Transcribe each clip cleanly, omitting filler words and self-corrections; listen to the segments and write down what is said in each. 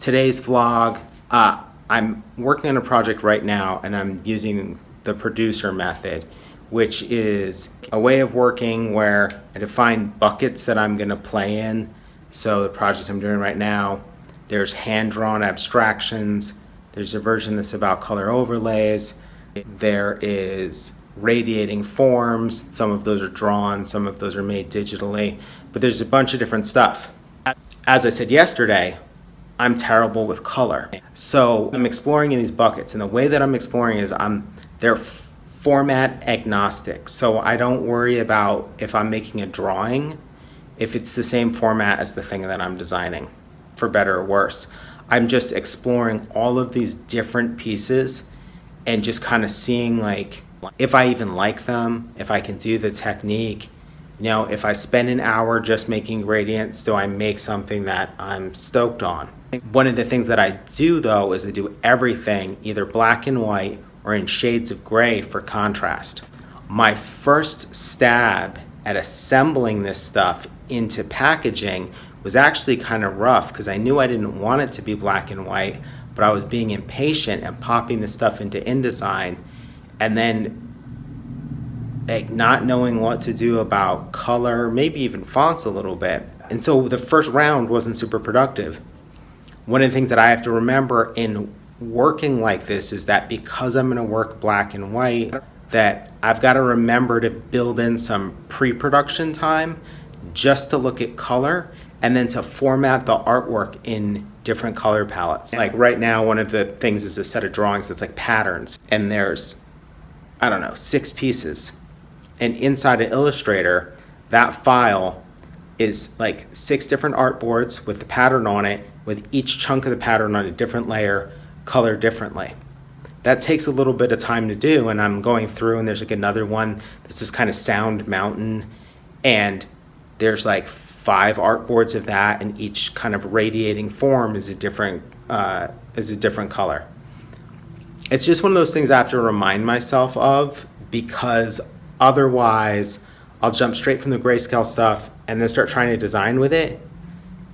today's vlog, I'm working on a project right now and I'm using the producer method, which is a way of working where I define buckets that I'm gonna play in. So the project I'm doing right now, there's hand-drawn abstractions, there's a version that's about color overlays, there is radiating forms, some of those are drawn, some of those are made digitally, but there's a bunch of different stuff. As I said yesterday, I'm terrible with color. So I'm exploring in these buckets, and the way that I'm exploring is they're format agnostic. So I don't worry about if I'm making a drawing, if it's the same format as the thing that I'm designing, for better or worse. I'm just exploring all of these different pieces and just kind of seeing like if I even like them, if I can do the technique. You know, if I spend an hour just making gradients, do I make something that I'm stoked on? One of the things that I do though is I do everything either black and white or in shades of gray for contrast. My first stab at assembling this stuff into packaging was actually kind of rough because I knew I didn't want it to be black and white, but I was being impatient and popping the stuff into InDesign and then like not knowing what to do about color, maybe even fonts a little bit. And so the first round wasn't super productive. One of the things that I have to remember in working like this is that because I'm gonna work black and white, that I've got to remember to build in some pre-production time just to look at color and then to format the artwork in different color palettes. Like right now, one of the things is a set of drawings that's like patterns, and there's, I don't know, 6 pieces. And inside of Illustrator, that file is like 6 different artboards with the pattern on it, with each chunk of the pattern on a different layer, colored differently. That takes a little bit of time to do, and I'm going through and there's like another one that's this kind of sound mountain, and there's like 5 artboards of that, and each kind of radiating form is a different color. It's just one of those things I have to remind myself of, because otherwise I'll jump straight from the grayscale stuff and then start trying to design with it,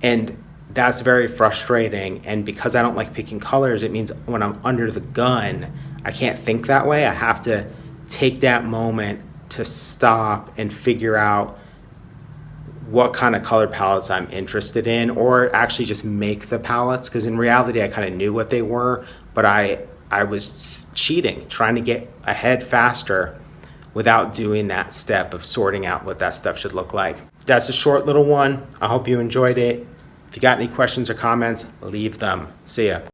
and that's very frustrating. And because I don't like picking colors, it means when I'm under the gun, I can't think that way. I have to take that moment to stop and figure out what kind of color palettes I'm interested in, or actually just make the palettes, because in reality I kind of knew what they were, but I was cheating, trying to get ahead faster without doing that step of sorting out what that stuff should look like. That's a short little one. I hope you enjoyed it. If you got any questions or comments, leave them. See ya.